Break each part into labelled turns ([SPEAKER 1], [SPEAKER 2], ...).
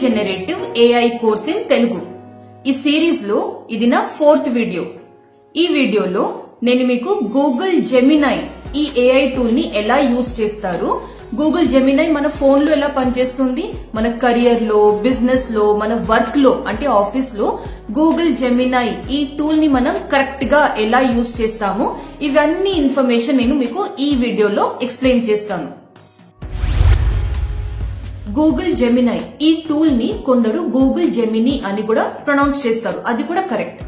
[SPEAKER 1] Generative AI course in Telugu. ఈ series లో ఇది నా 4th వీడియో. ఈ వీడియోలో నేను మీకు గూగుల్ జెమినై ఈ ఏఐ టూల్ ని ఎలా యూజ్ చేస్తారు, గూగుల్ జెమినై మన ఫోన్ లో ఎలా పనిచేస్తుంది, మన కెరియర్ లో, బిజినెస్ లో, మన వర్క్ లో అంటే ఆఫీస్ లో గూగుల్ జెమినై ఈ టూల్ ని మనం కరెక్ట్ గా ఎలా యూజ్ చేస్తాము, ఇవన్నీ ఇన్ఫర్మేషన్ నేను మీకు ఈ వీడియోలో ఎక్స్ప్లెయిన్ చేస్తాను. గూగుల్ జెమినై ఈ టూల్ ని కొందరు గూగుల్ జెమిని అని కూడా ప్రొనౌన్స్ చేస్తారు, అది కూడా కరెక్ట్.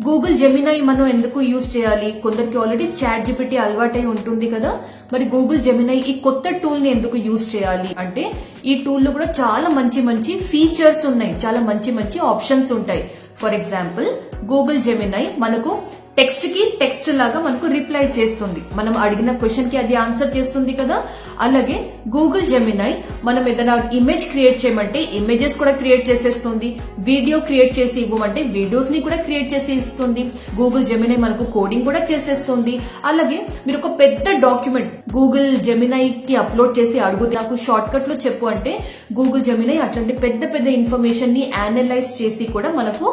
[SPEAKER 1] గూగుల్ జెమినై మనం ఎందుకు యూజ్ చేయాలి, కొందరికి ఆల్రెడీ చాట్ జీపీటీ అలవాటై ఉంటుంది కదా, మరి గూగుల్ జెమినై ఈ కొత్త టూల్ ని ఎందుకు యూజ్ చేయాలి అంటే ఈ టూల్ లో కూడా చాలా మంచి మంచి ఫీచర్స్ ఉన్నాయి, చాలా మంచి మంచి ఆప్షన్స్ ఉంటాయి. ఫర్ ఎగ్జాంపుల్ గూగుల్ జెమినై మనకు టెక్స్ట్ కి టెక్స్ట్ లాగా మనకు రిప్లై చేస్తుంది, మనం అడిగిన క్వశ్చన్ కి అది ఆన్సర్ చేస్తుంది కదా. అలాగే గూగుల్ జెమినై మనం ఏదైనా ఇమేజ్ క్రియేట్ చేయమంటే ఇమేజెస్ కూడా క్రియేట్ చేసేస్తుంది, వీడియో క్రియేట్ చేసి ఇవ్వమంటే వీడియోస్ ని కూడా క్రియేట్ చేసి ఇస్తుంది. గూగుల్ జెమినై మనకు కోడింగ్ కూడా చేసేస్తుంది. అలాగే మీరు ఒక పెద్ద డాక్యుమెంట్ గూగుల్ జెమినై కి అప్లోడ్ చేసి అడుగుతే నాకు షార్ట్ కట్ లో చెప్పు అంటే గూగుల్ జెమినై అట్లాంటి పెద్ద పెద్ద ఇన్ఫర్మేషన్ ని అనలైజ్ చేసి కూడా మనకు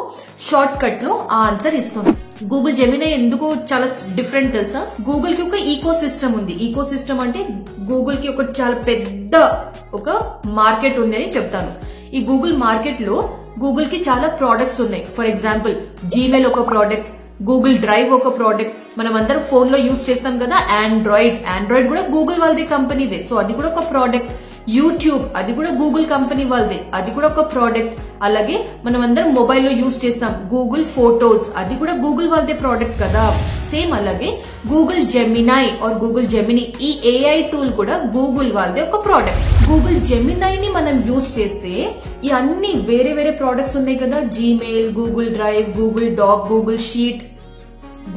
[SPEAKER 1] షార్ట్ కట్ లో ఆ ఆన్సర్ ఇస్తుంది. గూగుల్ జెమినై ఎందుకు చాలా డిఫరెంట్ తెలుసా, గూగుల్ కి ఒక ఈకో సిస్టమ్ ఉంది. ఈకో సిస్టమ్ అంటే గూగుల్ కి ఒక చాలా పెద్ద ఒక మార్కెట్ ఉంది అని చెప్తాను. ఈ గూగుల్ మార్కెట్ లో గూగుల్ కి చాలా ప్రోడక్ట్స్ ఉన్నాయి. ఫర్ ఎగ్జాంపుల్ జీమెయిల్ ఒక ప్రోడక్ట్, గూగుల్ డ్రైవ్ ఒక ప్రోడక్ట్, మనం అందరం ఫోన్ లో యూజ్ చేస్తాం కదా. ఆండ్రాయిడ్ కూడా గూగుల్ వాళ్ళది కంపెనీదే, సో అది కూడా ఒక ప్రోడక్ట్. యూట్యూబ్ అది కూడా గూగుల్ కంపెనీ వాళ్ళదే, అది కూడా ఒక ప్రోడక్ట్. అలాగే మనం అందరం మొబైల్లో యూజ్ చేస్తాం గూగుల్ ఫోటోస్, అది కూడా గూగుల్ వాళ్ళదే ప్రోడక్ట్ కదా. సేమ్ అలాగే Google Gemini are Google Gemini ఈ ఏఐ టూల్ కూడా గూగుల్ వాళ్ళదే ఒక ప్రోడక్ట్. గూగుల్ జెమినైని మనం యూజ్ చేస్తే ఈ అన్ని వేరే వేరే ప్రోడక్ట్స్ ఉన్నాయి కదా, Gmail, Google Drive, Google Doc, Google Sheet,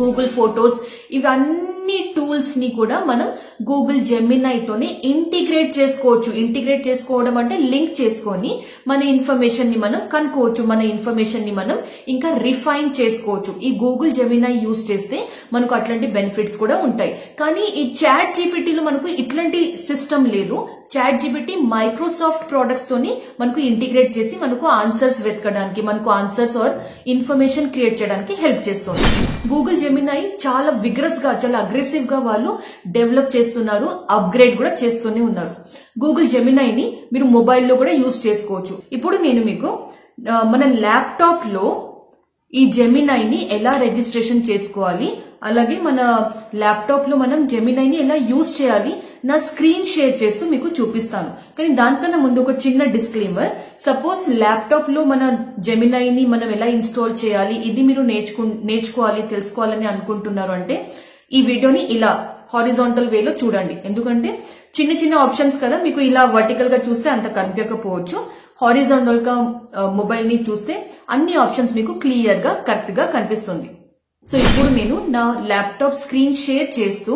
[SPEAKER 1] Google Photos, ఇవన్నీ టూల్స్ ని కూడా మనం గూగుల్ జెమినైతోనే ఇంటిగ్రేట్ చేసుకోవచ్చు. ఇంటిగ్రేట్ చేసుకోవడం అంటే లింక్ చేసుకొని మన ఇన్ఫర్మేషన్ ని మనం కనుక్కోవచ్చు, మన ఇన్ఫర్మేషన్ ని మనం ఇంకా రిఫైన్ చేసుకోవచ్చు. ఈ గూగుల్ జెమినై యూజ్ చేస్తే మనకు అట్లాంటి బెనిఫిట్స్ కూడా ఉంటాయి. కానీ ఈ చాట్ జీపీటీలో మనకు ఇట్లాంటి సిస్టమ్ లేదు. చాట్ జీపీటీ మైక్రోసాఫ్ట్ ప్రొడక్ట్స్ తోని మనకు ఇంటిగ్రేట్ చేసి మనకు ఆన్సర్స్ వెతకడానికి, మనకు ఆన్సర్స్ ఆర్ ఇన్ఫర్మేషన్ క్రియేట్ చేయడానికి హెల్ప్ చేస్తుంది. గూగుల్ జెమినై చాలా విగ్రస్ గా, చాలా అగ్రెసివ్ గా వాళ్ళు డెవలప్ చేస్తున్నారు, అప్గ్రేడ్ కూడా చేస్తూనే ఉన్నారు. గూగుల్ జెమినైని మీరు మొబైల్లో కూడా యూజ్ చేసుకోవచ్చు. ఇప్పుడు నేను మీకు మన ల్యాప్టాప్ లో ఈ జెమినైని ఎలా రిజిస్ట్రేషన్ చేసుకోవాలి, అలాగే మన ల్యాప్టాప్ లో మనం జెమినైని ఎలా యూజ్ చేయాలి నా స్క్రీన్ షేర్ చేస్తూ మీకు చూపిస్తాను. కానీ దానికన్నా ముందు ఒక చిన్న డిస్క్లైమర్. సపోజ్ ల్యాప్టాప్ లో మన జెమినైని మనం ఎలా ఇన్స్టాల్ చేయాలి, ఇది మీరు నేర్చుకోవాలి, తెలుసుకోవాలని అనుకుంటున్నారు అంటే ఈ వీడియోని ఇలా హారిజాంటల్ వేలో చూడండి. ఎందుకంటే చిన్న చిన్న ఆప్షన్స్ కదా, మీకు ఇలా వర్టికల్ గా చూస్తే అంత కనిపించకపోవచ్చు. హారిజాంటల్ గా మొబైల్ ని చూస్తే అన్ని ఆప్షన్స్ మీకు క్లియర్ గా కరెక్ట్ గా కనిపిస్తుంది. సో ఇప్పుడు నేను నా ల్యాప్టాప్ స్క్రీన్ షేర్ చేస్తూ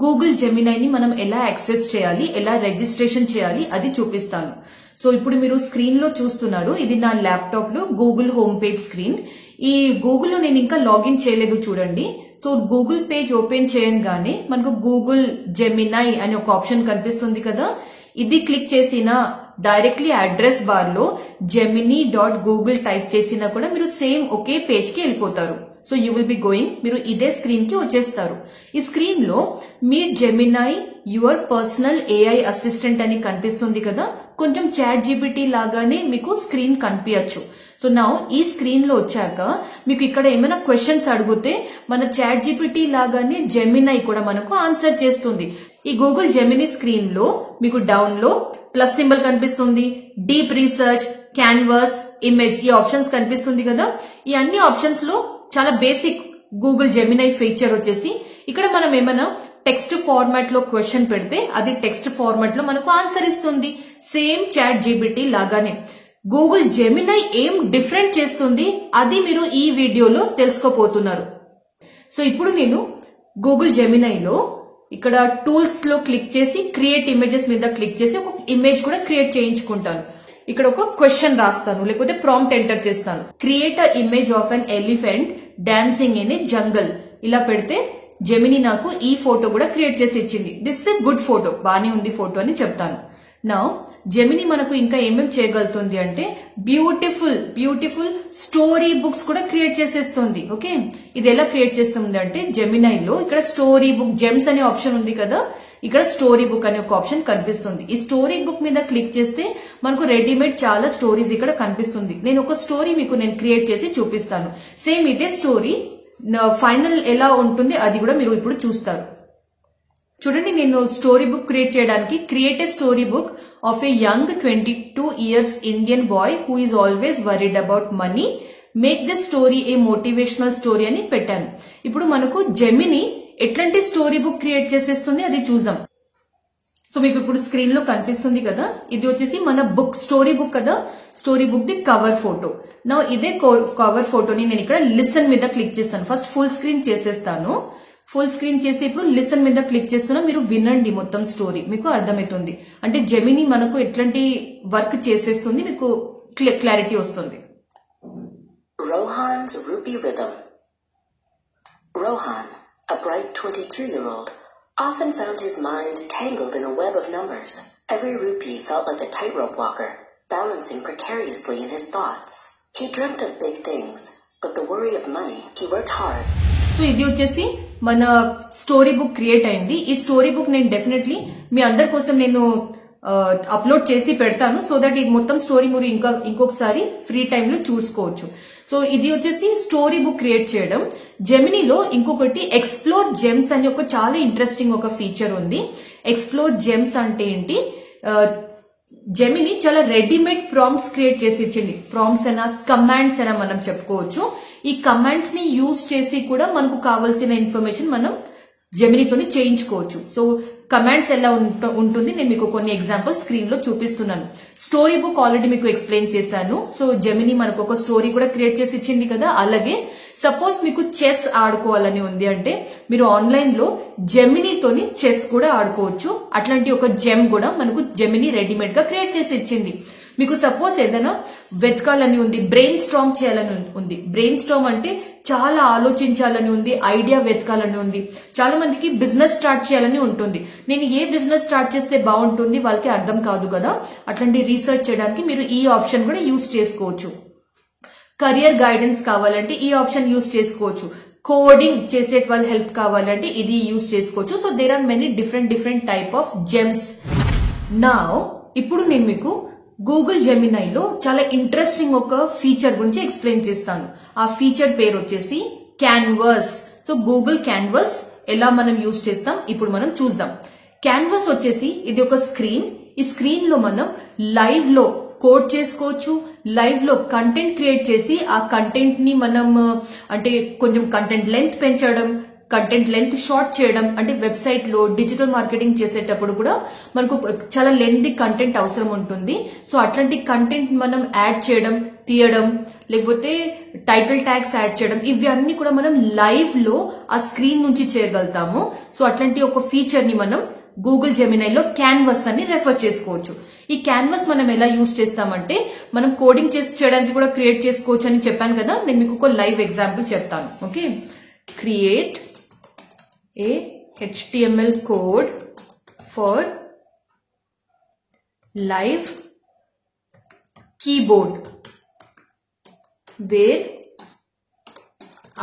[SPEAKER 1] గూగుల్ జెమినైని మనం ఎలా యాక్సెస్ చేయాలి, ఎలా రిజిస్ట్రేషన్ చేయాలి అది చూపిస్తాను. సో ఇప్పుడు మీరు స్క్రీన్ లో చూస్తున్నారు, ఇది నా ల్యాప్టాప్ లో గూగుల్ హోమ్ పేజ్ స్క్రీన్. ఈ గూగుల్ లో నేను ఇంకా లాగిన్ చేయలేదు చూడండి. సో గూగుల్ పేజ్ ఓపెన్ చేయగానే మనకు గూగుల్ జెమినై అనే ఒక ఆప్షన్ కనిపిస్తుంది కదా, ఇది క్లిక్ చేసినా డైరెక్ట్లీ అడ్రస్ బార్ లో gemini.google టైప్ చేసినా కూడా మీరు సేమ్ ఒకే పేజ్ కి వెళ్ళిపోతారు. So you will be going, మీరు ఇదే స్క్రీన్ కి వచ్చేస్తారు. ఈ స్క్రీన్ లో meet Gemini your personal AI assistant అని కనిపిస్తుంది కదా, కొంచెం చాట్ జీపీటీ లాగానే మీకు స్క్రీన్ కనిపించచ్చు. సో నా ఈ స్క్రీన్ లో వచ్చాక మీకు ఇక్కడ ఏమైనా క్వశ్చన్స్ అడిగితే మన చాట్ జీపీటీ లాగానే జెమినై కూడా మనకు ఆన్సర్ చేస్తుంది. ఈ గూగుల్ జెమిని స్క్రీన్ లో మీకు డౌన్ లో ప్లస్ సింబల్ కనిపిస్తుంది, డీప్ రీసెర్చ్, క్యాన్వాస్, ఇమేజ్, ఈ ఆప్షన్స్ కనిపిస్తుంది కదా. ఈ అన్ని ఆప్షన్స్ లో చాలా బేసిక్ గూగుల్ జెమినై ఫీచర్ వచ్చేసి ఇక్కడ మనం ఏమైనా టెక్స్ట్ ఫార్మాట్ లో క్వశ్చన్ పెడితే అది టెక్స్ట్ ఫార్మాట్ లో మనకు ఆన్సర్ ఇస్తుంది, సేమ్ చాట్ జీపీటీ లాగానే. గూగుల్ జెమినై ఏం డిఫరెంట్ చేస్తుంది అది మీరు ఈ వీడియోలో తెలుసుకోపోతున్నారు. సో ఇప్పుడు నేను గూగుల్ జెమినైలో ఇక్కడ టూల్స్ లో క్లిక్ చేసి క్రియేట్ ఇమేజెస్ మీద క్లిక్ చేసి ఒక ఇమేజ్ కూడా క్రియేట్ చేయించుకుంటాను. ఇక్కడ ఒక క్వశ్చన్ రాస్తాను, లేకపోతే ప్రాంప్ట్ ఎంటర్ చేస్తాను. Create a image of an elephant dancing in a jungle, ఇలా పెడితే జెమిని నాకు ఈ ఫోటో కూడా క్రియేట్ చేసి ఇచ్చింది. దిస్ ఇస్ గుడ్ ఫోటో, బానే ఉంది ఫోటో అని చెప్తాను. నౌ జెమిని మనకు ఇంకా ఏమేం చేయగలుగుతుంది అంటే బ్యూటిఫుల్ స్టోరీ బుక్స్ కూడా క్రియేట్ చేసేస్తుంది. ఓకే, ఇది ఎలా క్రియేట్ చేస్తుంది అంటే జెమినైలో ఇక్కడ స్టోరీ బుక్ జెమ్స్ అనే ఆప్షన్ ఉంది కదా, ఇక్కడ స్టోరీ బుక్ అనే ఒక ఆప్షన్ కనిపిస్తుంది. ఈ స్టోరీ బుక్ మీద క్లిక్ చేస్తే మనకు రెడీమేడ్ చాలా స్టోరీస్ ఇక్కడ కనిపిస్తుంది. నేను ఒక స్టోరీ మీకు క్రియేట్ చేసి చూపిస్తాను. సేమ్ ఇదే స్టోరీ ఫైనల్ ఎలా ఉంటుంది అది కూడా మీరు ఇప్పుడు చూస్తారు. చూడండి, నేను స్టోరీ బుక్ క్రియేట్ చేయడానికి create a story book of A young 22 years Indian bye who is always worried about money, make this story A motivational story అని పెట్టాను. ఇప్పుడు మనకు జెమిని ఎట్లాంటి స్టోరీ బుక్ క్రియేట్ చేసేస్తుంది అది చూద్దాం. సో మీకు ఇప్పుడు స్క్రీన్ లో కనిపిస్తుంది కదా, ఇది వచ్చేసి మన బుక్ స్టోరీ బుక్ కదా, story book the cover photo. నా ఇదే కవర్ ఫోటోని నేను ఇక్కడ లిసన్ మీద క్లిక్ చేస్తాను. ఫస్ట్ ఫుల్ స్క్రీన్ చేసేస్తాను. ఫుల్ స్క్రీన్ చేసి ఇప్పుడు లిసన్ మీద క్లిక్ చేస్తున్నా, మీరు వినండి మొత్తం స్టోరీ మీకు అర్థమవుతుంది. అంటే జెమిని మనకు ఎట్లాంటి వర్క్ చేసేస్తుంది మీకు క్లారిటీ వస్తుంది.
[SPEAKER 2] Rohan's Rupee Rhythm. Rohan, a bright 22-year-old, often found his mind tangled in a web of numbers. Every rupee felt like a tightrope walker, balancing precariously in his thoughts. He dreamt of big things, but the worry of money, he worked hard.
[SPEAKER 1] So ఇది వచ్చేసి మన story book create అయింది. ఈ story book నేను definitely మీ అందరి కోసం నేను upload చేసి పెడతాను, సో దట్ ఈ మొత్తం స్టోరీ మీరు ఇంకొకసారి ఫ్రీ టైంలో చూసుకోవచ్చు. సో ఇది వచ్చేసి స్టోరీ బుక్ క్రియేట్ చేయడం. జెమినీలో ఇంకొకటి ఎక్స్ప్లోర్ జెమ్స్ అని ఒక చాలా ఇంట్రెస్టింగ్ ఒక ఫీచర్ ఉంది. ఎక్స్ప్లోర్ జెమ్స్ అంటే ఏంటి, జెమిని చాలా రెడీమేడ్ ప్రాంప్ట్స్ క్రియేట్ చేసి ఇచ్చింది. ప్రాంప్ట్స్ అయినా కమాండ్స్ అయినా మనం చెప్పుకోవచ్చు. ఈ కమాండ్స్ ని యూజ్ చేసి కూడా మనకు కావాల్సిన ఇన్ఫర్మేషన్ మనం జెమినితోని చేయించుకోవచ్చు. సో కమాండ్స్ ఎలా ఉంటుంది నేను మీకు కొన్ని ఎగ్జాంపుల్ స్క్రీన్ లో చూపిస్తున్నాను. స్టోరీ బుక్ ఆల్రెడీ మీకు ఎక్స్ప్లెయిన్ చేశాను. సో జెమిని మనకు ఒక స్టోరీ కూడా క్రియేట్ చేసి ఇచ్చింది కదా. అలాగే సపోజ్ మీకు చెస్ ఆడుకోవాలని ఉంది అంటే మీరు ఆన్లైన్ లో జెమినితోని చెస్ కూడా ఆడుకోవచ్చు. అట్లాంటి ఒక జెమ్ కూడా మనకు జెమిని రెడీమేడ్ గా క్రియేట్ చేసి ఇచ్చింది. మీకు సపోజ్ ఏదైనా వెతకాలని ఉంది, బ్రెయిన్ స్ట్రామ్ చేయాలని ఉంది. బ్రెయిన్ స్ట్రామ్ అంటే చాలా ఆలోచించాలని ఉంది, ఐడియా వెతకాలని ఉంది. చాలా మందికి బిజినెస్ స్టార్ట్ చేయాలని ఉంటుంది. నేను ఏ బిజినెస్ స్టార్ట్ చేస్తే బాగుంటుంది వాళ్ళకి అర్థం కాదు కదా, అట్లాంటి రీసెర్చ్ చేయడానికి మీరు ఈ ఆప్షన్ కూడా యూజ్ చేసుకోవచ్చు. కెరియర్ గైడెన్స్ కావాలంటే ఈ ఆప్షన్ యూజ్ చేసుకోవచ్చు. కోడింగ్ చేసే వాళ్ళ హెల్ప్ కావాలంటే ఇది యూజ్ చేసుకోవచ్చు. So there are many different type of gems. Now ఇప్పుడు నేను మీకు గూగుల్ జెమినైలో చాలా ఇంట్రెస్టింగ్ ఒక ఫీచర్ గురించి ఎక్స్ప్లెయిన్ చేస్తాను. ఆ ఫీచర్ పేరు వచ్చేసి క్యాన్వాస్. సో గూగుల్ క్యాన్వాస్ ఎలా మనం యూజ్ చేస్తాం ఇప్పుడు మనం చూద్దాం. క్యాన్వాస్ వచ్చేసి ఇది ఒక స్క్రీన్. ఈ స్క్రీన్ లో మనం లైవ్ లో కోడ్ చేసుకోవచ్చు, లైవ్ లో కంటెంట్ క్రియేట్ చేసి ఆ కంటెంట్ ని మనం అంటే కొంచెం కంటెంట్ లెంత్ పెంచడం, కంటెంట్ లెంత్ షార్ట్ చేయడం. అంటే వెబ్సైట్ లో డిజిటల్ మార్కెటింగ్ చేసేటప్పుడు కూడా మనకు చాలా లెంత్ కంటెంట్ అవసరం ఉంటుంది. సో అట్లాంటి కంటెంట్ మనం యాడ్ చేయడం, తీయడం, లేకపోతే టైటిల్ ట్యాగ్స్ యాడ్ చేయడం, ఇవి అన్ని కూడా మనం లైవ్ లో ఆ స్క్రీన్ నుంచి చేయగలుగుతాము. సో అట్లాంటి ఒక ఫీచర్ ని మనం గూగుల్ జెమినైలో క్యాన్వాస్ అని రెఫర్ చేసుకోవచ్చు. ఈ క్యాన్వాస్ మనం ఎలా యూజ్ చేస్తామంటే మనం కోడింగ్ చేయడానికి కూడా క్రియేట్ చేసుకోవచ్చు అని చెప్పాను కదా. నేను మీకు ఒక లైవ్ ఎగ్జాంపుల్ చెప్తాను. Okay, create a HTML code for live keyboard where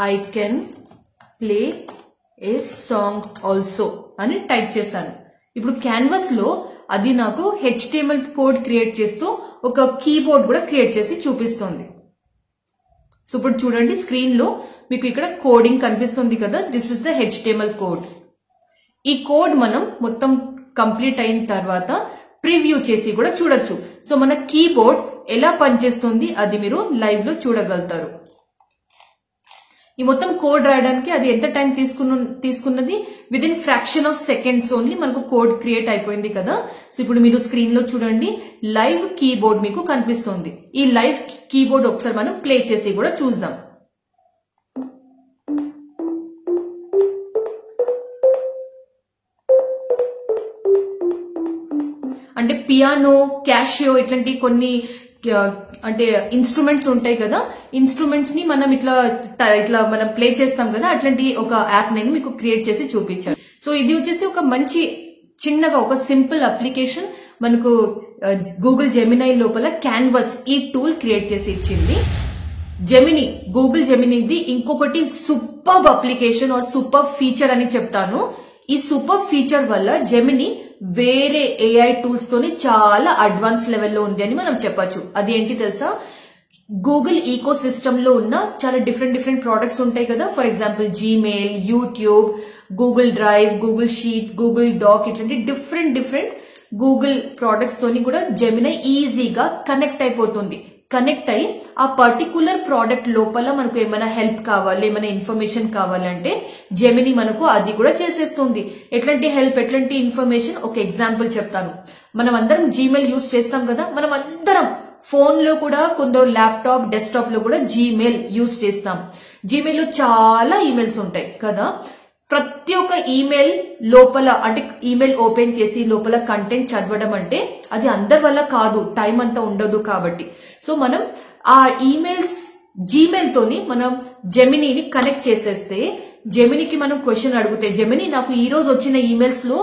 [SPEAKER 1] I can play a song also అని టైప్ చేశాను. ఇప్పుడు క్యాన్వాస్ లో అది నాకు HTML కోడ్ క్రియేట్ చేస్తూ ఒక కీబోర్డ్ కూడా క్రియేట్ చేసి చూపిస్తుంది. సో ఇప్పుడు చూడండి స్క్రీన్ లో మీకు ఇక్కడ కోడింగ్ కనిపిస్తుంది కదా. This is the HTML code. ఈ కోడ్ మనం మొత్తం కంప్లీట్ అయిన తర్వాత ప్రివ్యూ చేసి కూడా చూడొచ్చు. సో మన కీబోర్డ్ ఎలా పనిచేస్తుంది అది మీరు లైవ్ లో చూడగలుగుతారు. ఈ మొత్తం కోడ్ రాయడానికి అది ఎంత టైం తీసుకున్నది within fraction of seconds only మనకు కోడ్ క్రియేట్ అయిపోయింది కదా. సో ఇప్పుడు మీరు స్క్రీన్ లో చూడండి లైవ్ కీబోర్డ్ మీకు కనిపిస్తుంది. ఈ లైవ్ కీబోర్డ్ ఒకసారి మనం ప్లే చేసి కూడా చూద్దాం. అంటే పియానో, క్యాషియో ఇట్లాంటి కొన్ని అంటే ఇన్స్ట్రుమెంట్స్ ఉంటాయి కదా. ఇన్స్ట్రుమెంట్స్ ని మనం ఇట్లా మనం ప్లే చేస్తాం కదా, అట్లాంటి ఒక యాప్ నేను మీకు క్రియేట్ చేసి చూపించాను. సో ఇది వచ్చేసి ఒక మంచి చిన్నగా ఒక సింపుల్ అప్లికేషన్ మనకు గూగుల్ జెమినై లోపల క్యాన్వాస్ ఈ టూల్ క్రియేట్ చేసి ఇచ్చింది. జెమిని, గూగుల్ జెమినిది ఇంకొకటి super application or super feature అని చెప్తాను. ఈ సూపర్ ఫీచర్ వల్ల జెమిని వేరే ఏఐ టూల్స్ తోని చాలా అడ్వాన్స్ లెవెల్లో ఉంది అని మనం చెప్పొచ్చు. అది ఏంటి తెలుసా? గూగుల్ ఈకో సిస్టమ్ లో ఉన్న చాలా డిఫరెంట్ ప్రొడక్ట్స్ ఉంటాయి కదా. For example Gmail, YouTube, Google Drive, Google Sheet, Google Doc, ఇట్లాంటి డిఫరెంట్ గూగుల్ ప్రొడక్ట్స్ తోని కూడా జెమినై ఈజీగా కనెక్ట్ అయిపోతుంది. కనెక్ట్ అయి ఆ పర్టికులర్ ప్రోడక్ట్ లోపల మనకు ఏమైనా హెల్ప్ కావాలి, ఏమైనా ఇన్ఫర్మేషన్ కావాలంటే జెమిని మనకు అది కూడా చేసేస్తుంది. ఎట్లాంటి హెల్ప్, ఎట్లాంటి ఇన్ఫర్మేషన్, ఒక ఎగ్జాంపుల్ చెప్తాను. మనం అందరం జీమెయిల్ యూజ్ చేస్తాం కదా. మనం అందరం ఫోన్ లో కూడా, కొందరు ల్యాప్టాప్, డెస్క్టాప్ లో కూడా జీమెయిల్ యూజ్ చేస్తాం. జీమెయిల్ లో చాలా ఈమెయిల్స్ ఉంటాయి కదా. ప్రతి ఒక్క ఈమెయిల్ లోపల అంటే ఈమెయిల్ ఓపెన్ చేసి లోపల కంటెంట్ చదవడం అంటే అది అందరి వల్ల కాదు, టైం అంతా ఉండదు కాబట్టి. సో మనం ఆ ఈమెయిల్స్ జీమెయిల్ తోని మనం జెమినీని కనెక్ట్ చేసేస్తే జెమినికి మనం క్వశ్చన్ అడిగితే, జెమిని నాకు ఈ రోజు వచ్చిన ఈమెయిల్స్ లో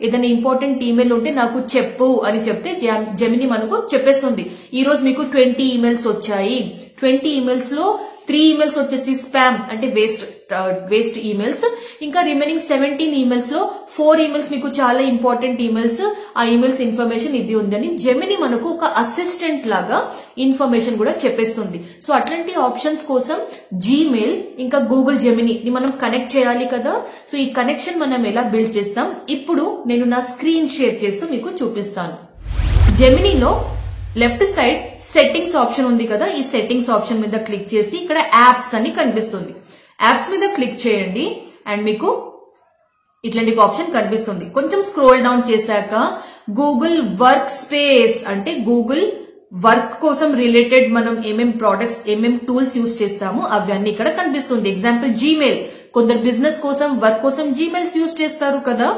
[SPEAKER 1] ఏదైనా ఇంపార్టెంట్ ఈమెయిల్ ఉంటే నాకు చెప్పు అని చెప్తే జెమిని మనకు చెప్పేస్తుంది. ఈ రోజు మీకు 20 ఈమెయిల్స్ వచ్చాయి. 20 ఈమెయిల్స్ లో 3 ఈమెయిల్స్ వచ్చేసి స్పామ్ అంటే వేస్ట్ ఈమెయిల్స్. ఇంకా రిమైనింగ్ 17 ఈమెయిల్స్ లో 4 ఈమెయిల్స్ మీకు చాలా ఇంపార్టెంట్ ఈమెయిల్స్. ఆ ఈమెయిల్స్ ఇన్ఫర్మేషన్ ఇది ఉందని జెమిని మనకు ఒక అసిస్టెంట్ లాగా ఇన్ఫర్మేషన్ కూడా చెప్పేస్తుంది. సో అట్లాంటి ఆప్షన్స్ కోసం జీమెయిల్ ఇంకా గూగుల్ జెమిని ని మనం కనెక్ట్ చేయాలి కదా. సో ఈ కనెక్షన్ మనం ఎలా బిల్డ్ చేస్తాం ఇప్పుడు నేను నా స్క్రీన్ షేర్ చేస్తూ మీకు చూపిస్తాను. జెమినిలో లెఫ్ట్ సైడ్ సెట్టింగ్స్ ఆప్షన్ ఉంది కదా. ఈ సెట్టింగ్స్ ఆప్షన్ మీద క్లిక్ చేసి ఇక్కడ యాప్స్ అని కనిపిస్తుంది. యాప్స్ మీద క్లిక్ చేయండి అండ్ మీకు ఇట్లాంటి ఆప్షన్ కనిపిస్తుంది. కొంచెం స్క్రోల్ డౌన్ చేశాక గూగుల్ వర్క్ స్పేస్ అంటే గూగుల్ వర్క్ కోసం రిలేటెడ్ మనం ఏమేం ప్రొడక్ట్స్, ఏమేం టూల్స్ యూజ్ చేస్తామో అవన్నీ ఇక్కడ కనిపిస్తుంది. ఎగ్జాంపుల్ జీమెయిల్, కొందరు బిజినెస్ కోసం, వర్క్ కోసం జీమెయిల్స్ యూజ్ చేస్తారు కదా.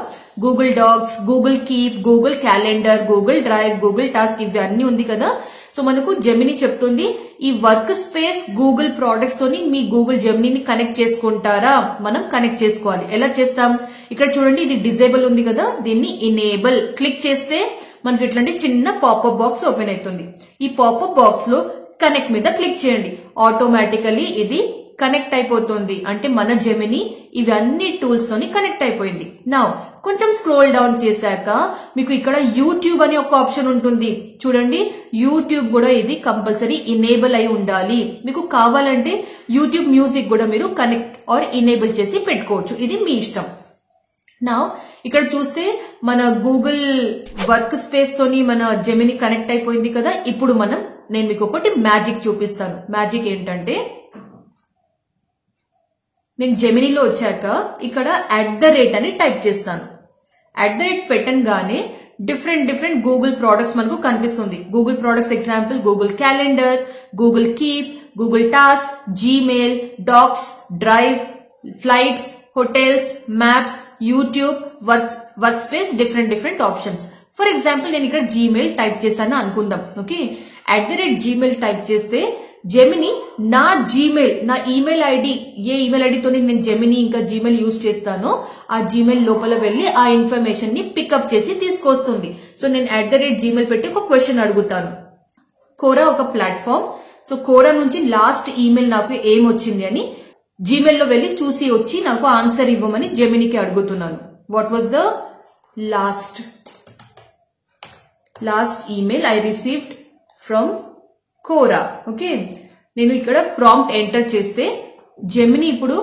[SPEAKER 1] Google Docs, Google Keep, Google Calendar, Google Drive, Google Task ఇవన్నీ ఉంది కదా. సో మనకు జెమిని చెప్తుంది ఈ వర్క్ స్పేస్ గూగుల్ ప్రొడక్ట్స్ తోని మీ గూగుల్ జెమినిని కనెక్ట్ చేసుకుంటారా? మనం కనెక్ట్ చేసుకోవాలి. ఎలా చేస్తాం? ఇక్కడ చూడండి, ఇది డిజేబుల్ ఉంది కదా, దీన్ని ఇనేబుల్ క్లిక్ చేస్తే మనకి ఇట్లాంటి చిన్న పాపప్ బాక్స్ ఓపెన్ అవుతుంది. ఈ పాపప్ బాక్స్ లో కనెక్ట్ మీద క్లిక్ చేయండి. ఆటోమేటికలీ ఇది కనెక్ట్ అయిపోతుంది. అంటే మన జెమిని ఇవన్నీ టూల్స్ తోని కనెక్ట్ అయిపోయింది. నౌ కొంచెం స్క్రోల్ డౌన్ చేశాక మీకు ఇక్కడ యూట్యూబ్ అనే ఒక ఆప్షన్ ఉంటుంది. చూడండి, యూట్యూబ్ కూడా ఇది కంపల్సరీ ఇనేబుల్ అయి ఉండాలి. మీకు కావాలంటే యూట్యూబ్ మ్యూజిక్ కూడా మీరు కనెక్ట్ ఆర్ ఇనేబుల్ చేసి పెట్టుకోవచ్చు, ఇది మీ ఇష్టం. నౌ ఇక్కడ చూస్తే మన గూగుల్ వర్క్ స్పేస్ తోని మన జెమిని కనెక్ట్ అయిపోయింది కదా. ఇప్పుడు నేను మీకు ఒకటి మ్యాజిక్ చూపిస్తాను. మ్యాజిక్ ఏంటంటే, నేను జెమినిలో వచ్చాక ఇక్కడ @ అని టైప్ చేస్తాను. @ పెట్టంగానే డిఫరెంట్ గూగుల్ ప్రొడక్ట్స్ మనకు కనిపిస్తుంది. Google products example Google Calendar, Google Keep, Google Task, Gmail, Docs, Drive, Flights, Hotels, Maps, YouTube, Workspace, different options. For example నేను ఇక్కడ జీమెయిల్ టైప్ చేశాను అనుకుందాం. ఓకే, @ జీమెయిల్ టైప్ చేస్తే Gemini నా Gmail, నా email ID, ఏ email ఐడితో నేను జెమిని ఇంకా జీమెయిల్ యూజ్ చేస్తానో ఆ జీమెయిల్ లోపల వెళ్లి ఆ ఇన్ఫర్మేషన్ ని పికప్ చేసి తీసుకొస్తుంది. సో నేను @ జీమెయిల్ పెట్టి ఒక క్వశ్చన్ అడుగుతాను. కోరా ఒక ప్లాట్ఫామ్. సో కోరా నుంచి లాస్ట్ ఈమెయిల్ నాకు ఏమొచ్చింది అని జీమెయిల్ లో వెళ్లి చూసి వచ్చి నాకు ఆన్సర్ ఇవ్వమని జెమినికి అడుగుతున్నాను. What was the last email I received from Quora. Okay, నేను ఇక్కడ ప్రాంప్ట్ ఎంటర్ చేస్తే జెమిని ఇప్పుడు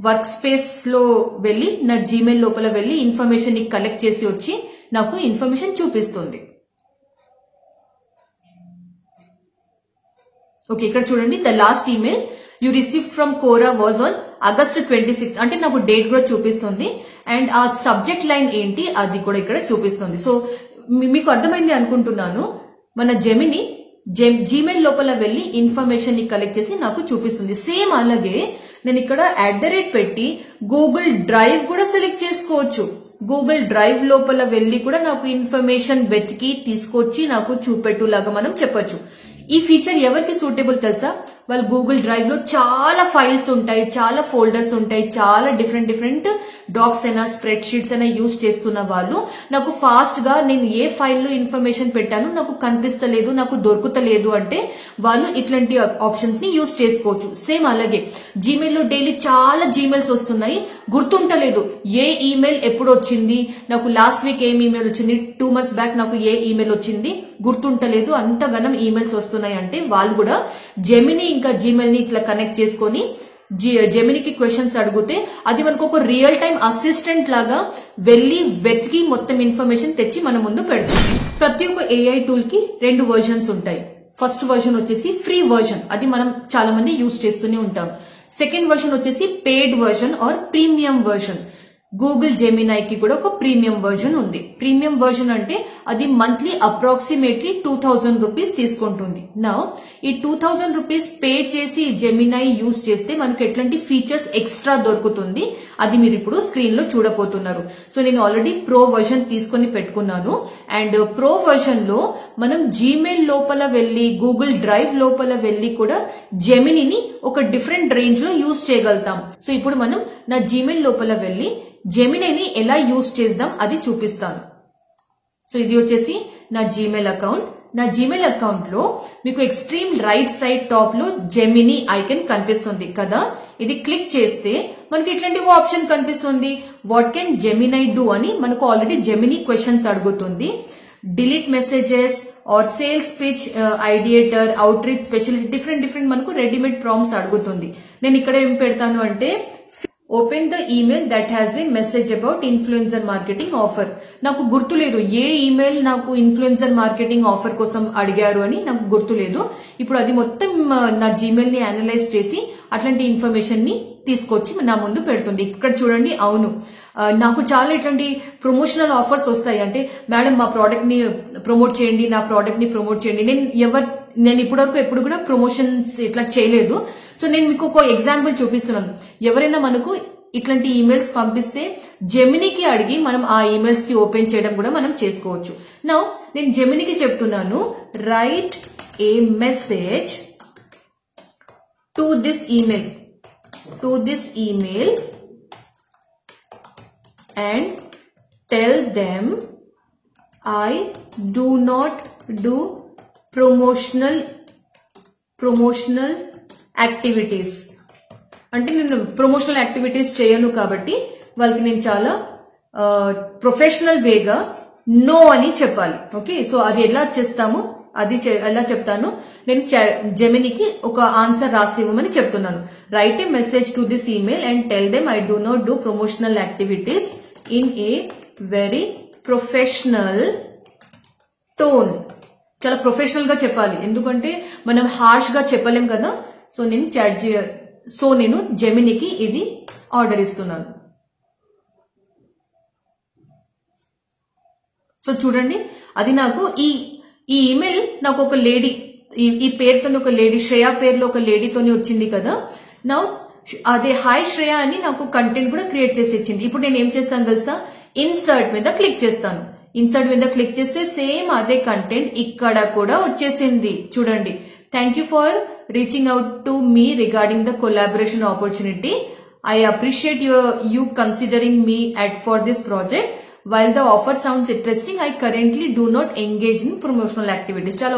[SPEAKER 1] వర్క్ స్పేస్ లో వెళ్లి నా జీమెయిల్ లోపల వెళ్లి ఇన్ఫర్మేషన్ ని కలెక్ట్ చేసి వచ్చి నాకు ఇన్ఫర్మేషన్ చూపిస్తుంది. ఓకే, ఇక్కడ చూడండి, the last email you received from Quora was on August 26 అంటే నాకు డేట్ కూడా చూపిస్తుంది. అండ్ ఆ సబ్జెక్ట్ లైన్ ఏంటి అది కూడా ఇక్కడ చూపిస్తుంది. సో మీకు అర్థమైంది అనుకుంటున్నాను. మన జెమిని జీమెయిల్ లోపల వెళ్లి ఇన్ఫర్మేషన్ ని కలెక్ట్ చేసి నాకు చూపిస్తుంది. సేమ్ అలాగే నేను ఇక్కడ @ పెట్టి గూగుల్ డ్రైవ్ కూడా సెలెక్ట్ చేసుకోవచ్చు. గూగుల్ డ్రైవ్ లోపల వెళ్లి కూడా నాకు ఇన్ఫర్మేషన్ వెతికి తీసుకొచ్చి నాకు చూపెట్టులాగా మనం చెప్పొచ్చు. ఈ ఫీచర్ ఎవరికి సూటబుల్ తెలుసా? వాళ్ళ గూగుల్ డ్రైవ్ లో చాలా ఫైల్స్ ఉంటాయి, చాలా ఫోల్డర్స్ ఉంటాయి, చాలా డిఫరెంట్ డాక్స్ అయినా స్ప్రెడ్ షీట్స్ అయినా యూజ్ చేస్తున్న వాళ్ళు నాకు ఫాస్ట్ గా నేను ఏ ఫైల్లో ఇన్ఫర్మేషన్ పెట్టాను నాకు కనిపిస్తలేదు, నాకు దొరుకుతలేదు అంటే వాళ్ళు ఇట్లాంటి ఆప్షన్స్ ని యూజ్ చేసుకోవచ్చు. సేమ్ అలాగే జీమెయిల్ లో డైలీ చాలా జీమెయిల్స్ వస్తున్నాయి, గుర్తుంటలేదు ఏ ఈమెయిల్ ఎప్పుడు వచ్చింది, నాకు లాస్ట్ వీక్ ఏం ఈమెయిల్ వచ్చింది, 2 months బ్యాక్ నాకు ఏ ఈమెయిల్ వచ్చింది గుర్తుంటలేదు, అంతగానం ఈమెయిల్స్ వస్తున్నాయి అంటే వాళ్ళు కూడా జెమినీ ఇంకా జీమెయిల్ ని ఇట్లా కనెక్ట్ చేసుకొని జెమినీకి క్వశ్చన్స్ అడిగితే అది మనకు ఒక రియల్ టైం అసిస్టెంట్ లాగా వెళ్లి వెతికి మొత్తం ఇన్ఫర్మేషన్ తెచ్చి మన ముందు పెడుతుంది. ప్రతి ఒక్క ఏఐ టూల్ కి 2 వర్జన్స్ ఉంటాయి. ఫస్ట్ వర్జన్ వచ్చేసి ఫ్రీ వర్జన్, అది మనం చాలా మంది యూజ్ చేస్తూనే ఉంటాం. సెకండ్ వర్జన్ వచ్చేసి paid version or premium version. Google జెమినైకి కూడా ఒక ప్రీమియం వర్జన్ ఉంది. ప్రీమియం వర్జన్ అంటే అది మంత్లీ అప్రాక్సిమేట్లీ 2000 రూపీస్ తీసుకుంటుంది. నా ఈ 2000 రూపీస్ పే చేసి జెమినై యూజ్ చేస్తే మనకు ఎట్లాంటి ఫీచర్స్ ఎక్స్ట్రా దొరుకుతుంది అది మీరు ఇప్పుడు స్క్రీన్ లో చూడబోతున్నారు. సో నేను ఆల్రెడీ ప్రో వర్జన్ తీసుకొని పెట్టుకున్నాను. అండ్ ప్రో వర్జన్ లో మనం జీమెయిల్ లోపల వెళ్లి గూగుల్ డ్రైవ్ లోపల వెళ్లి కూడా జెమినీని ఒక డిఫరెంట్ రేంజ్ లో యూజ్ చేయగలుగుతాం. సో ఇప్పుడు మనం నా జీమెయిల్ లోపల వెళ్లి జెమినీని ఎలా యూజ్ చేద్దాం అది చూపిస్తాను. సో ఇది వచ్చేసి నా జీమెయిల్ అకౌంట్. నా జీమెయిల్ అకౌంట్ లో మీకు ఎక్స్ట్రీమ్ రైట్ సైడ్ టాప్ లో జెమినీ ఐకన్ కనిపిస్తుంది కదా, ఇది క్లిక్ చేస్తే మనకి ఇట్లాంటి ఆప్షన్ కనిపిస్తుంది. వాట్ కెన్ జెమినై డూ అని మనకు ఆల్రెడీ జెమినీ క్వశ్చన్స్ అడుగుతుంది. Delete messages are sales pitch, ideator, outreach specialist, different మనకు రెడీమేడ్ ప్రాంప్ట్స్ అడుగుతుంది. నేను ఇక్కడ ఏం పెడతాను అంటే open the email that has a message about influencer marketing offer. నాకు గుర్తులేదు ఏ ఈమెయిల్ నాకు ఇన్ఫ్లుయెన్సర్ మార్కెటింగ్ ఆఫర్ కోసం అడిగారు అని నాకు గుర్తులేదు. ఇప్పుడు అది మొత్తం నా జీమెయిల్ ని అనలైజ్ చేసి అట్లాంటి ఇన్ఫర్మేషన్ ని తీసుకొచ్చి నా ముందు పెడుతుంది. ఇక్కడ చూడండి, అవును నాకు చాలా ఇట్లాంటి ప్రమోషనల్ ఆఫర్స్ వస్తాయి. అంటే మేడం మా ప్రోడక్ట్ ని ప్రమోట్ చేయండి, నా ప్రోడక్ట్ ని ప్రమోట్ చేయండి. నేను ఇప్పటివరకు ఎప్పుడు కూడా ప్రమోషన్స్ ఇట్లా చేయలేదు. సో నేను మీకు ఒక ఎగ్జాంపుల్ చూపిస్తున్నాను. ఎవరైనా మనకు ఇట్లాంటి ఈమెయిల్స్ పంపిస్తే జెమినీకి అడిగి మనం ఆ ఈమెయిల్స్ కి ఓపెన్ చేయడం కూడా మనం చేసుకోవచ్చు. నౌ నేను జెమినీకి చెప్తున్నాను, right A message to this email and tell them I do not do promotional activities. అంటే నేను ప్రమోషనల్ యాక్టివిటీస్ చేయను కాబట్టి వాళ్ళకి నేను చాలా ప్రొఫెషనల్ వేగా నో అని చెప్పాలి. ఓకే, సో అది ఎలా చేస్తాము అది ఎలా చెప్తాను. నేను జెమినీకి ఒక ఆన్సర్ రాసి ఇవ్వమని చెప్తున్నాను. Right A message to this email and tell them I do not do promotional activities in a very professional tone. చాలా ప్రొఫెషనల్ గా చెప్పాలి, ఎందుకంటే మనం హార్ష్ గా చెప్పలేం కదా. సో నేను జెమినీకి ఇది ఆర్డర్ ఇస్తున్నాను. సో చూడండి, అది నాకు ఈ ఈమెయిల్ నాకు ఒక లేడీ, ఈ పేరుతో ఒక లేడీ, శ్రేయ పేరులో ఒక లేడీతోనే వచ్చింది కదా. నా అదే హాయ్ శ్రేయ అని నాకు కంటెంట్ కూడా క్రియేట్ చేసి ఇచ్చింది. ఇప్పుడు నేను ఏం చేస్తాను తెలుసా, ఇన్సర్ట్ మీద క్లిక్ చేస్తాను. ఇన్సర్ట్ మీద క్లిక్ చేస్తే సేమ్ అదే కంటెంట్ ఇక్కడ కూడా వచ్చేసింది. చూడండి, thank you for reaching out to me regarding the collaboration opportunity. I appreciate you considering me for this project. While the offer sounds interesting, I currently do not engage in promotional activities. చాలా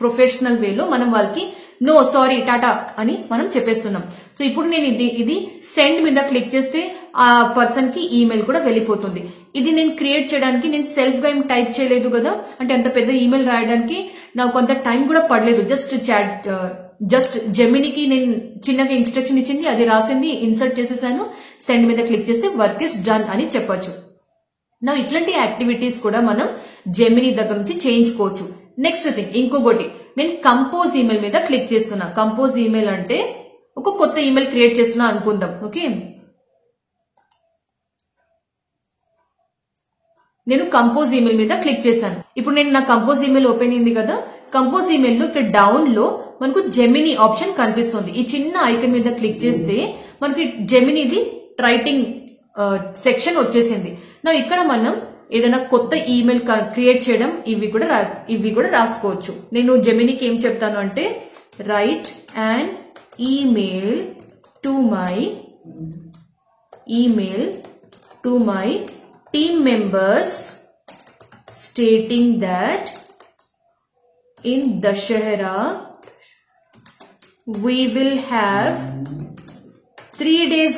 [SPEAKER 1] professional వేలో మనం వాళ్ళకి no sorry Tata అని మనం చెప్పేస్తున్నాం. So ఇప్పుడు నేను ఇది send మీద క్లిక్ చేస్తే ఆ పర్సన్ కి ఈమెయిల్ కూడా వెళ్ళిపోతుంది. ఇది నేను క్రియేట్ చేయడానికి నేను సెల్ఫ్ గా ఏం టైప్ చేయలేదు కదా, అంటే అంత పెద్ద ఈమెయిల్ రాయడానికి నాకు కొంత టైం కూడా పడలేదు. జస్ట్ జెమినీకి నేను చిన్నగా ఇన్స్ట్రక్షన్ ఇచ్చింది, అది రాసింది, ఇన్సర్ట్ చేసేసాను, సెండ్ మీద క్లిక్ చేస్తే వర్క్ ఇస్ డన్ అని చెప్పొచ్చు. నా ఇట్లాంటి యాక్టివిటీస్ కూడా మనం జెమినీ దగ్గర నుంచి చేయించుకోవచ్చు. నెక్స్ట్ థింగ్, ఇంకొకటి, నేను కంపోజ్ ఈమెయిల్ మీద క్లిక్ చేస్తున్నా. కంపోజ్ ఈమెయిల్ అంటే ఒక కొత్త ఈమెయిల్ క్రియేట్ చేస్తున్నా అనుకుందాం. ఓకే, నేను కంపోజ్ ఈమెయిల్ మీద క్లిక్ చేశాను. ఇప్పుడు నేను నా కంపోజ్ ఈమెయిల్ ఓపెన్ అయింది కదా. కంపోజ్ ఈమెయిల్ లో ఇక్కడ డౌన్ లో మనకు జెమినీ ఆప్షన్ కనిపిస్తుంది. ఈ చిన్న ఐకన్ మీద క్లిక్ చేస్తే మనకి జెమినీది రైటింగ్ సెక్షన్ వచ్చేసింది. నా ఇక్కడ మనం ఏదైనా కొత్త ఈమెయిల్ క్రియేట్ చేయడం ఇవి కూడా రాసుకోవచ్చు. నేను జెమినీకి ఏం చెప్తాను అంటే right and email to my team members stating that in Dussehra we will have 3 days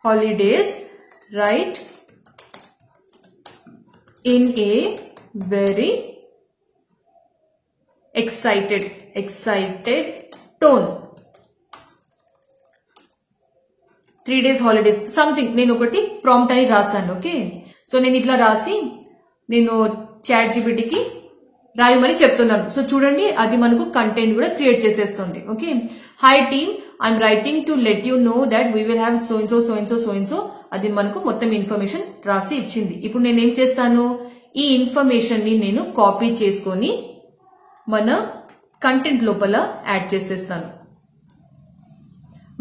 [SPEAKER 1] holidays, right, in a very excited tone. 3 days holidays something నేను ఒకటి ప్రాంప్ట్ అని రాశాను. ఓకే, సో నేను ఇట్లా రాసి నేను చాట్ జీపీటీకి రాయమని చెప్తున్నాను. సో చూడండి, అది మనకు కంటెంట్ కూడా క్రియేట్ చేసేస్తుంది. Okay, hi team, I'm writing to let you know that we will have so and so, అది మనకు మొత్తం ఇన్ఫర్మేషన్ రాసి ఇచ్చింది. ఇప్పుడు నేను ఏం చేస్తాను, ఈ ఇన్ఫర్మేషన్ ని నేను కాపీ చేసుకొని మన కంటెంట్ లోపల యాడ్ చేసేస్తాను.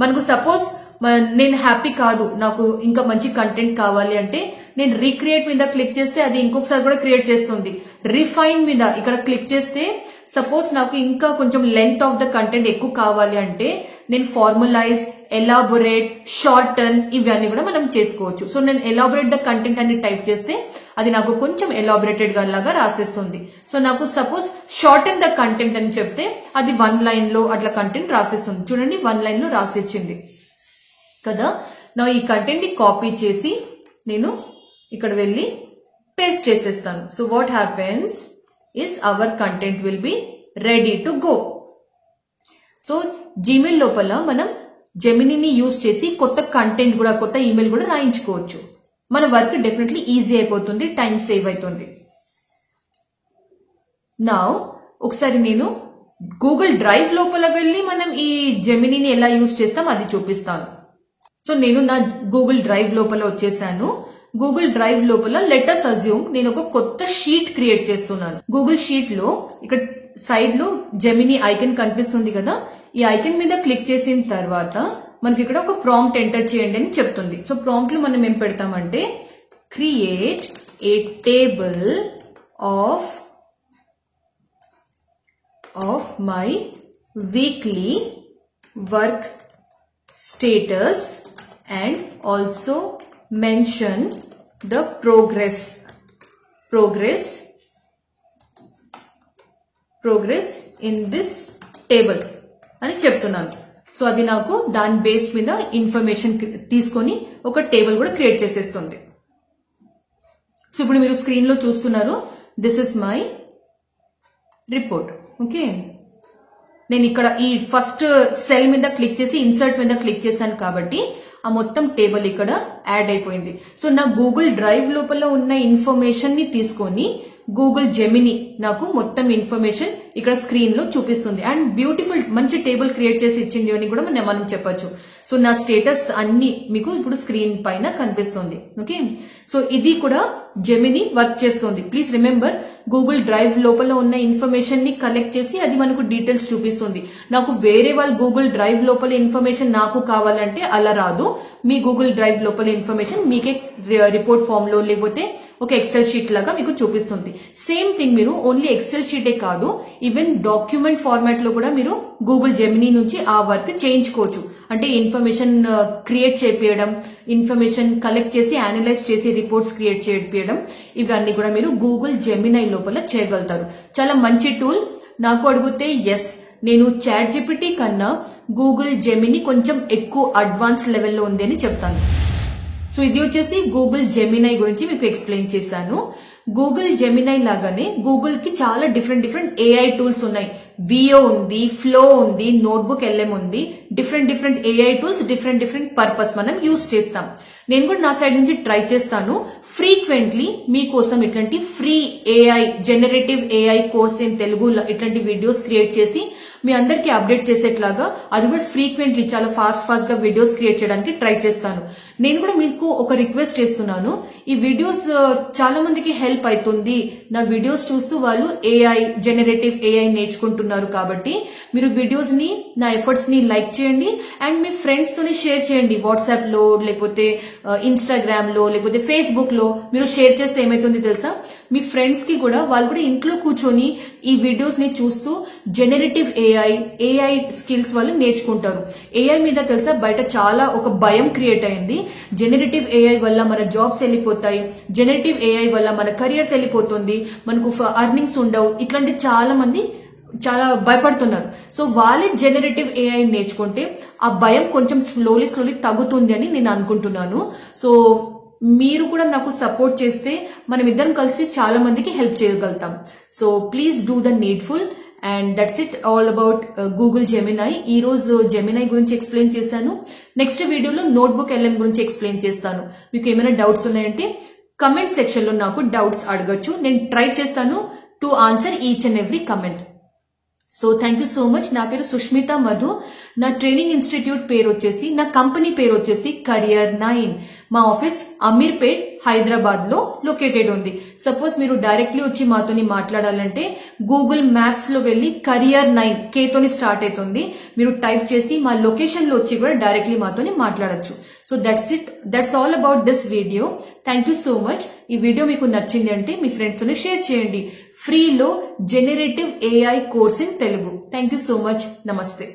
[SPEAKER 1] మనకు సపోజ్ నేను హ్యాపీ కాదు, నాకు ఇంకా మంచి కంటెంట్ కావాలి అంటే నేను రీక్రియేట్ మీద క్లిక్ చేస్తే అది ఇంకొకసారి కూడా క్రియేట్ చేస్తుంది. రిఫైన్ మీద ఇక్కడ క్లిక్ చేస్తే సపోజ్ నాకు ఇంకా కొంచెం లెంత్ ఆఫ్ ద కంటెంట్ ఎక్కువ కావాలి అంటే నేను ఫార్ములైజ్, ఎలాబొరేట్, షార్టన్ ఇవన్నీ కూడా మనం చేసుకోవచ్చు. సో నేను ఎలాబొరేట్ ద కంటెంట్ అని టైప్ చేస్తే అది నాకు కొంచెం ఎలాబొరేటెడ్ గా లాగా రాసేస్తుంది. సో నాకు సపోజ్ షార్టన్ ద కంటెంట్ అని చెప్తే అది 1 లైన్ లో అట్లా కంటెంట్ రాసేస్తుంది. చూడండి, 1 లైన్ లో రాసిచ్చింది కదా. నా ఈ కంటెంట్ ని కాపీ చేసి నేను ఇక్కడ వెళ్ళి పేస్ట్ చేసేస్తాను. So what happens is our content will be ready to go. So Gmail లోపల మనం జెమినీని యూజ్ చేసి కొత్త కంటెంట్ కూడా, కొత్త ఈమెయిల్ కూడా రాయించుకోవచ్చు. మన వర్క్ డెఫినెట్లీ ఈజీ అయిపోతుంది, టైం సేవ్ అవుతుంది. నా ఒకసారి నేను గూగుల్ డ్రైవ్ లోపల వెళ్ళి మనం ఈ జెమినీని ఎలా యూజ్ చేస్తాం అది చూపిస్తాను. సో నేను నా గూగుల్ డ్రైవ్ లోపల వచ్చేసాను. గూగుల్ డ్రైవ్ లోపల లెట్ us assume నేను ఒక కొత్త షీట్ క్రియేట్ చేస్తున్నాను. గూగుల్ షీట్ లో ఇక్కడ సైడ్ లో జెమినీ ఐకన్ కనిపిస్తుంది కదా, ఈ ఐకన్ మీద క్లిక్ చేసిన తర్వాత మనకి ఇక్కడ ఒక ప్రాంప్ట్ ఎంటర్ చేయండి అని చెప్తుంది. సో ప్రాంప్ట్ లో మనం ఏం పెడతామంటే create a table of my weekly work status and also mention the progress in this table అని చెప్తున్నాను. సో అది నాకు దాని బేస్ మీద ఇన్ఫర్మేషన్ తీసుకొని ఒక టేబుల్ కూడా క్రియేట్ చేసేస్తుంది. సో ఇప్పుడు మీరు స్క్రీన్ లో చూస్తున్నారు, this is my report. Okay, నేను ఇక్కడ ఈ ఫస్ట్ సెల్ మీద క్లిక్ చేసి ఇన్సర్ట్ మీద క్లిక్ చేశాను కాబట్టి ఆ మొత్తం టేబుల్ ఇక్కడ యాడ్ అయిపోయింది. సో నా గూగుల్ డ్రైవ్ లోపల ఉన్న ఇన్ఫర్మేషన్ ని తీసుకొని గూగుల్ జెమినీ నాకు మొత్తం ఇన్ఫర్మేషన్ ఇక్కడ స్క్రీన్ లో చూపిస్తుంది. అండ్ బ్యూటిఫుల్ మంచి టేబుల్ క్రియేట్ చేసి ఇచ్చింది అని కూడా మనం చెప్పొచ్చు. సో నా స్టేటస్ అన్ని మీకు ఇప్పుడు స్క్రీన్ పైన కనిపిస్తుంది. ఓకే, సో ఇది కూడా జెమినీ వర్క్ చేస్తుంది. ప్లీజ్ రిమెంబర్, గూగుల్ డ్రైవ్ లోపల ఉన్న ఇన్ఫర్మేషన్ ని కలెక్ట్ చేసి అది మనకు డీటెయిల్స్ చూపిస్తుంది. నాకు వేరే వాళ్ళ గూగుల్ డ్రైవ్ లోపల ఇన్ఫర్మేషన్ నాకు కావాలంటే అలా రాదు. మీ గూగుల్ డ్రైవ్ లోపల ఇన్ఫర్మేషన్ మీకే రిపోర్ట్ ఫామ్ లో లేకపోతే ఒక ఎక్సెల్ షీట్ లాగా మీకు చూపిస్తుంది. సేమ్ థింగ్ మీరు ఓన్లీ ఎక్సెల్ షీటే కాదు, ఈవెన్ డాక్యుమెంట్ ఫార్మాట్ లో కూడా మీరు గూగుల్ జెమినీ నుంచి ఆ వర్క్ చేయించుకోవచ్చు. అంటే ఇన్ఫర్మేషన్ క్రియేట్ చేయించడం, ఇన్ఫర్మేషన్ కలెక్ట్ చేసి అనలైజ్ చేసి రిపోర్ట్స్ క్రియేట్ చేయించడం, ఇవన్నీ కూడా మీరు గూగుల్ జెమినీ లోపల చేయగలుగుతారు. చాలా మంచి టూల్. నాకు అడిగితే ఎస్, నేను చాట్ జీపీటీ కన్నా గూగుల్ జెమినీ కొంచెం ఎక్కువ అడ్వాన్స్ లెవెల్లో ఉంది అని చెప్తాను. సో ఇది వచ్చేసి గూగుల్ జెమినీ గురించి మీకు ఎక్స్ప్లెయిన్ చేశాను. గూగుల్ జెమినీ లాగానే గూగుల్ కి చాలా డిఫరెంట్ ఏఐ టూల్స్ ఉన్నాయి. వియో ఉంది, ఫ్లో ఉంది, నోట్బుక్ LM ఉంది. Different AI tools different purpose మనం యూజ్ చేస్తాం. నేను కూడా నా సైడ్ నుంచి ట్రై చేస్తాను. ఫ్రీక్వెంట్లీ మీకోసం ఇట్లాంటి free AI, generative AI course in Telugu ఇట్లాంటి వీడియోస్ క్రియేట్ చేసి మీ అందరికీ అప్డేట్ చేసేట్లాగా అది కూడా ఫ్రీక్వెంట్లీ చాలా ఫాస్ట్ గా వీడియోస్ క్రియేట్ చేయడానికి ట్రై చేస్తాను. నేను కూడా మీకు ఒక రిక్వెస్ట్ చేస్తున్నాను, ఈ వీడియోస్ చాలా మందికి హెల్ప్ అవుతుంది, నా వీడియోస్ చూస్తూ వాళ్ళు జనరేటివ్ ఏఐ నేర్చుకుంటున్నారు కాబట్టి మీరు వీడియోస్ ని, నా ఎఫర్ట్స్ ని లైక్ చేయండి అండ్ మీ ఫ్రెండ్స్ తోని షేర్ చేయండి. వాట్సాప్ లో, లేకపోతే ఇన్స్టాగ్రామ్ లో, లేకపోతే ఫేస్బుక్ లో మీరు షేర్ చేస్తే ఏమైతుంది తెలుసా, మీ ఫ్రెండ్స్ కి కూడా వాళ్ళు కూడా ఇంట్లో కూర్చొని ఈ వీడియోస్ ని చూస్తూ జనరేటివ్ ఏఐ స్కిల్స్ వాళ్ళు నేర్చుకుంటారు. ఏఐ మీద తెలుసా బయట చాలా ఒక భయం క్రియేట్ అయింది. జనరేటివ్ ఏఐ వల్ల మన జాబ్స్ వెళ్ళిపోతాయి, జనరేటివ్ ఏఐ వల్ల మన కెరియర్స్ వెళ్ళిపోతుంది, మనకు అర్నింగ్స్ ఉండవు, ఇట్లాంటి చాలా మంది చాలా భయపడుతున్నారు. సో వాళ్ళే జనరేటివ్ ఏఐ నేర్చుకుంటే ఆ భయం కొంచెం స్లోలీ తగ్గుతుంది అని నేను అనుకుంటున్నాను. సో మీరు కూడా నాకు సపోర్ట్ చేస్తే మనం ఇద్దరం కలిసి చాలా మందికి హెల్ప్ చేయగలుగుతాం. So please do the needful and that's it all about Google Gemini. ఈ రోజు జెమినై గురించి ఎక్స్ప్లెయిన్ చేశాను. నెక్స్ట్ వీడియోలో నోట్బుక్ LM గురించి ఎక్స్ప్లెయిన్ చేస్తాను. మీకు ఏమైనా డౌట్స్ ఉన్నాయంటే కమెంట్ సెక్షన్ లో నాకు డౌట్స్ అడగచ్చు. నేను ట్రై చేస్తాను to answer each and every comment. So thank you so much. నా పేరు సుష్మిత మధు. నా ట్రైనింగ్ ఇన్స్టిట్యూట్ పేరు వచ్చేసి, నా కంపెనీ పేరు వచ్చేసి Career 9. మా ఆఫీస్ అమీర్పేట్ హైదరాబాద్ లో లొకేటెడ్ ఉంది. సపోజ్ మీరు డైరెక్ట్లీ వచ్చి మాతోని మాట్లాడాలంటే గూగుల్ మ్యాప్స్ లో వెళ్ళి Career 9 కేతోని స్టార్ట్ అవుతుంది, మీరు టైప్ చేసి మా లొకేషన్ లో వచ్చి కూడా డైరెక్ట్లీ మాతోని మాట్లాడచ్చు. So that's it, that's all about this video. Thank you so much. ఈ వీడియో మీకు నచ్చింది అంటే మీ ఫ్రెండ్స్ తోనే షేర్ చేయండి. ఫ్రీలో generative AI course in Telugu. Thank you so much. నమస్తే.